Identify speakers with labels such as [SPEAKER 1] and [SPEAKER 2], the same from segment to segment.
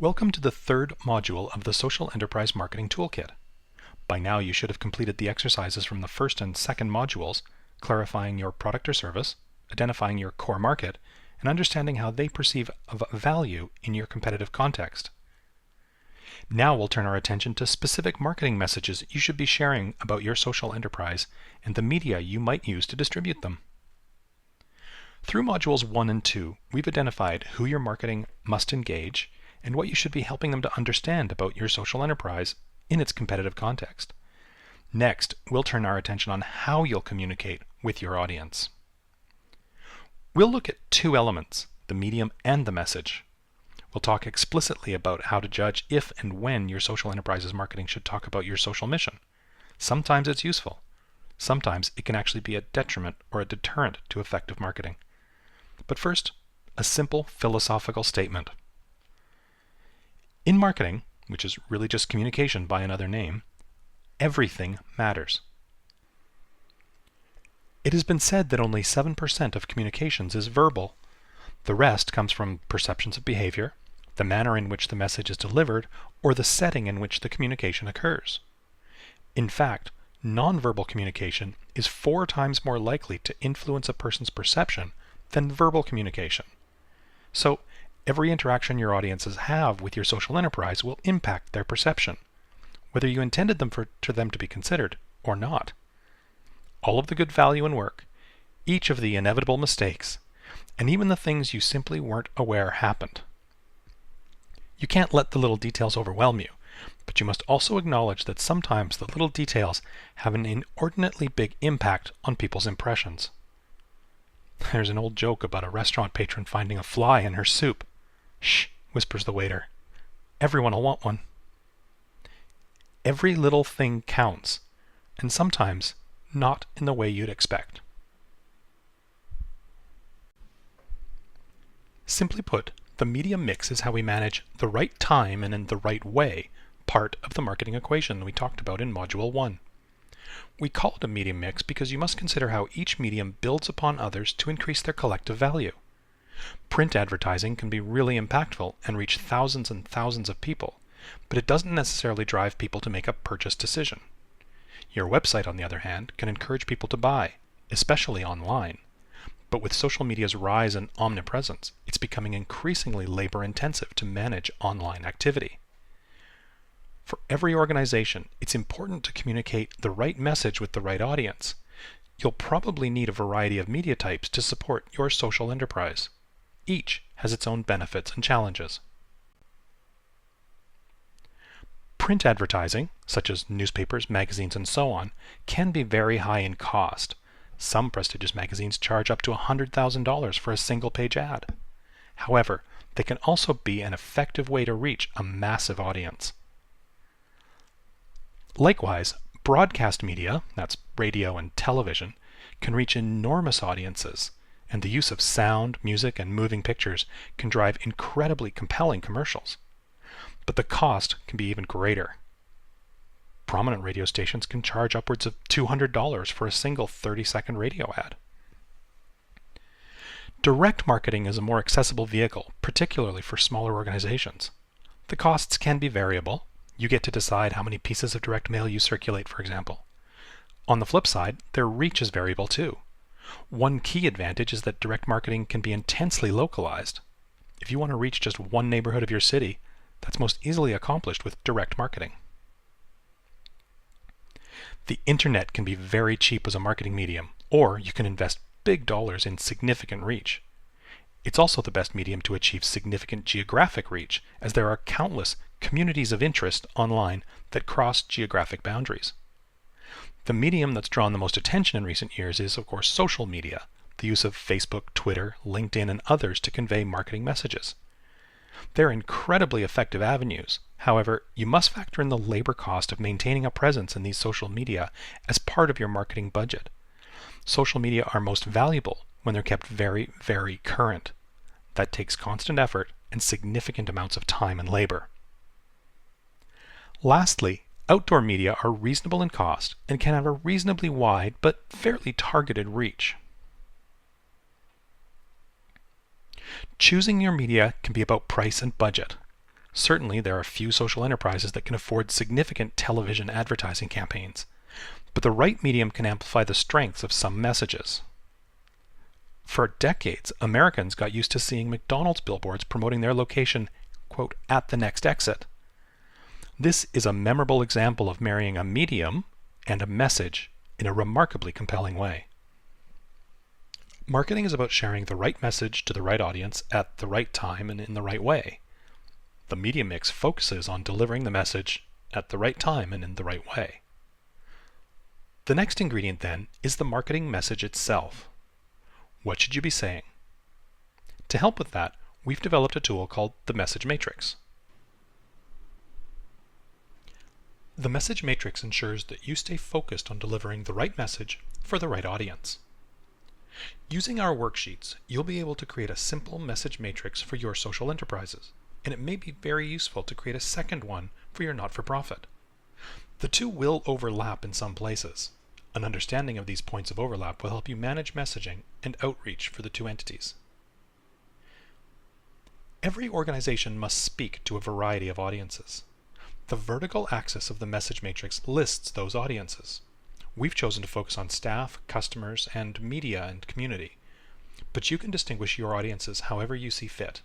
[SPEAKER 1] Welcome to the third module of the Social Enterprise Marketing Toolkit. By now you should have completed the exercises from the first and second modules, clarifying your product or service, identifying your core market, and understanding how they perceive of value in your competitive context. Now we'll turn our attention to specific marketing messages you should be sharing about your social enterprise and the media you might use to distribute them. Through modules 1 and 2, we've identified who your marketing must engage and what you should be helping them to understand about your social enterprise in its competitive context. Next, we'll turn our attention on how you'll communicate with your audience. We'll look at two elements, the medium and the message. We'll talk explicitly about how to judge if and when your social enterprise's marketing should talk about your social mission. Sometimes it's useful. Sometimes it can actually be a detriment or a deterrent to effective marketing. But first, a simple philosophical statement. In marketing, which is really just communication by another name, everything matters. It has been said that only 7% of communications is verbal. The rest comes from perceptions of behavior, the manner in which the message is delivered, or the setting in which the communication occurs. In fact, nonverbal communication is 4 times more likely to influence a person's perception than verbal communication. So, every interaction your audiences have with your social enterprise will impact their perception, whether you intended them for them to be considered or not. All of the good value and work, each of the inevitable mistakes, and even the things you simply weren't aware happened. You can't let the little details overwhelm you, but you must also acknowledge that sometimes the little details have an inordinately big impact on people's impressions. There's an old joke about a restaurant patron finding a fly in her soup. "Shh," whispers the waiter. "Everyone will want one." Every little thing counts, and sometimes not in the way you'd expect. Simply put, the media mix is how we manage the right time and in the right way part of the marketing equation we talked about in Module 1. We call it a media mix because you must consider how each medium builds upon others to increase their collective value. Print advertising can be really impactful and reach thousands and thousands of people, but it doesn't necessarily drive people to make a purchase decision. Your website, on the other hand, can encourage people to buy, especially online. But with social media's rise and omnipresence, it's becoming increasingly labor-intensive to manage online activity. For every organization, it's important to communicate the right message with the right audience. You'll probably need a variety of media types to support your social enterprise. Each has its own benefits and challenges. Print advertising, such as newspapers, magazines, and so on, can be very high in cost. Some prestigious magazines charge up to $100,000 for a single-page ad. However, they can also be an effective way to reach a massive audience. Likewise, broadcast media, that's radio and television, can reach enormous audiences, and the use of sound, music, and moving pictures can drive incredibly compelling commercials. But the cost can be even greater. Prominent radio stations can charge upwards of $200 for a single 30-second radio ad. Direct marketing is a more accessible vehicle, particularly for smaller organizations. The costs can be variable. You get to decide how many pieces of direct mail you circulate, for example. On the flip side, their reach is variable too. One key advantage is that direct marketing can be intensely localized. If you want to reach just one neighborhood of your city, that's most easily accomplished with direct marketing. The internet can be very cheap as a marketing medium, or you can invest big dollars in significant reach. It's also the best medium to achieve significant geographic reach, as there are countless communities of interest online that cross geographic boundaries. The medium that's drawn the most attention in recent years is, of course, social media, the use of Facebook, Twitter, LinkedIn, and others to convey marketing messages. They're incredibly effective avenues. However, you must factor in the labor cost of maintaining a presence in these social media as part of your marketing budget. Social media are most valuable when they're kept very, very current. That takes constant effort and significant amounts of time and labor. Lastly, outdoor media are reasonable in cost and can have a reasonably wide but fairly targeted reach. Choosing your media can be about price and budget. Certainly, there are a few social enterprises that can afford significant television advertising campaigns, but the right medium can amplify the strengths of some messages. For decades, Americans got used to seeing McDonald's billboards promoting their location, quote, at the next exit. This is a memorable example of marrying a medium and a message in a remarkably compelling way. Marketing is about sharing the right message to the right audience at the right time and in the right way. The media mix focuses on delivering the message at the right time and in the right way. The next ingredient, then, is the marketing message itself. What should you be saying? To help with that, we've developed a tool called the Message Matrix. The Message Matrix ensures that you stay focused on delivering the right message for the right audience. Using our worksheets, you'll be able to create a simple message matrix for your social enterprises, and it may be very useful to create a second one for your not-for-profit. The two will overlap in some places. An understanding of these points of overlap will help you manage messaging and outreach for the two entities. Every organization must speak to a variety of audiences. The vertical axis of the message matrix lists those audiences. We've chosen to focus on staff, customers, and media and community, but you can distinguish your audiences however you see fit.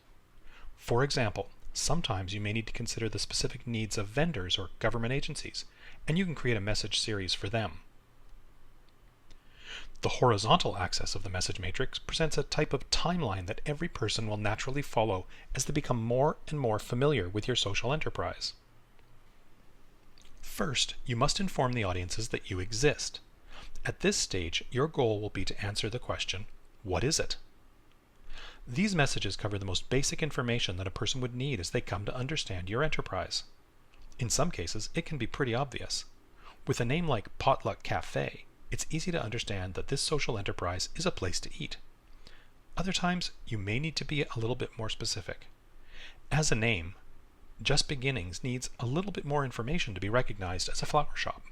[SPEAKER 1] For example, sometimes you may need to consider the specific needs of vendors or government agencies, and you can create a message series for them. The horizontal axis of the message matrix presents a type of timeline that every person will naturally follow as they become more and more familiar with your social enterprise. First, you must inform the audiences that you exist. At this stage, your goal will be to answer the question, what is it? These messages cover the most basic information that a person would need as they come to understand your enterprise. In some cases, it can be pretty obvious. With a name like Potluck Cafe, it's easy to understand that this social enterprise is a place to eat. Other times, you may need to be a little bit more specific. As a name, Just Beginnings needs a little bit more information to be recognized as a flower shop.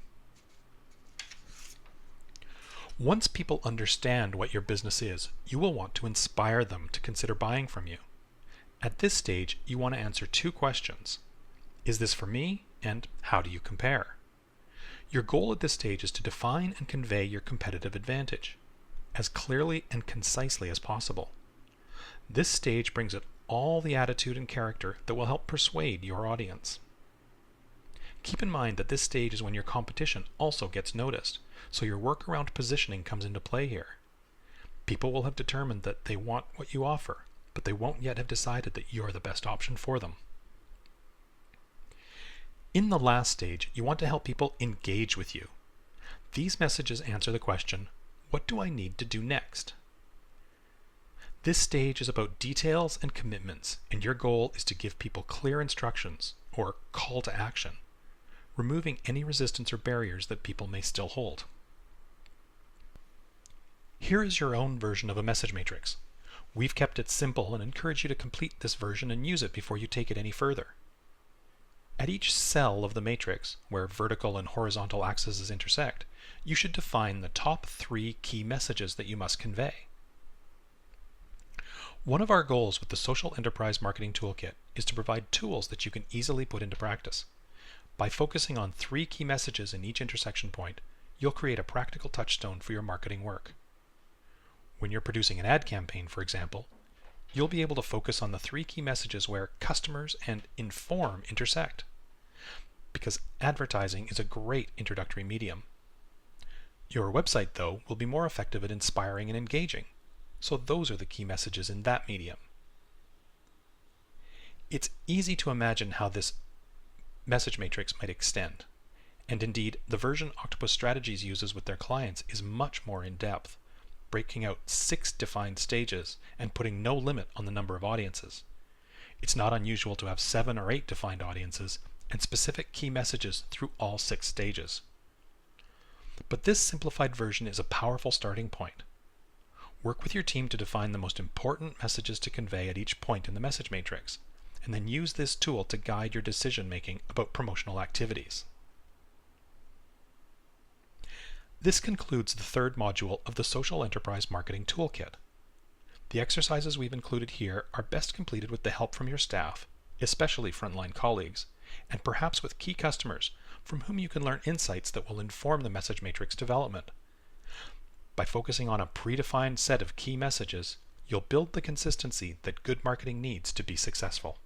[SPEAKER 1] Once people understand what your business is, you will want to inspire them to consider buying from you. At this stage, you want to answer two questions. Is this for me? And how do you compare? Your goal at this stage is to define and convey your competitive advantage as clearly and concisely as possible. This stage brings it all the attitude and character that will help persuade your audience. Keep in mind that this stage is when your competition also gets noticed, so your work around positioning comes into play here. People will have determined that they want what you offer, but they won't yet have decided that you're the best option for them. In the last stage, you want to help people engage with you. These messages answer the question, what do I need to do next? This stage is about details and commitments, and your goal is to give people clear instructions, or call to action, removing any resistance or barriers that people may still hold. Here is your own version of a message matrix. We've kept it simple and encourage you to complete this version and use it before you take it any further. At each cell of the matrix, where vertical and horizontal axes intersect, you should define the top 3 key messages that you must convey. One of our goals with the Social Enterprise Marketing Toolkit is to provide tools that you can easily put into practice. By focusing on 3 key messages in each intersection point, you'll create a practical touchstone for your marketing work. When you're producing an ad campaign, for example, you'll be able to focus on the 3 key messages where customers and inform intersect, because advertising is a great introductory medium. Your website, though, will be more effective at inspiring and engaging, so those are the key messages in that medium. It's easy to imagine how this message matrix might extend, and indeed, the version Octopus Strategies uses with their clients is much more in-depth, breaking out 6 defined stages and putting no limit on the number of audiences. It's not unusual to have 7 or 8 defined audiences and specific key messages through all 6 stages. But this simplified version is a powerful starting point. Work with your team to define the most important messages to convey at each point in the message matrix, and then use this tool to guide your decision making about promotional activities. This concludes the 3rd module of the Social Enterprise Marketing Toolkit. The exercises we've included here are best completed with the help from your staff, especially frontline colleagues, and perhaps with key customers from whom you can learn insights that will inform the message matrix development. By focusing on a predefined set of key messages, you'll build the consistency that good marketing needs to be successful.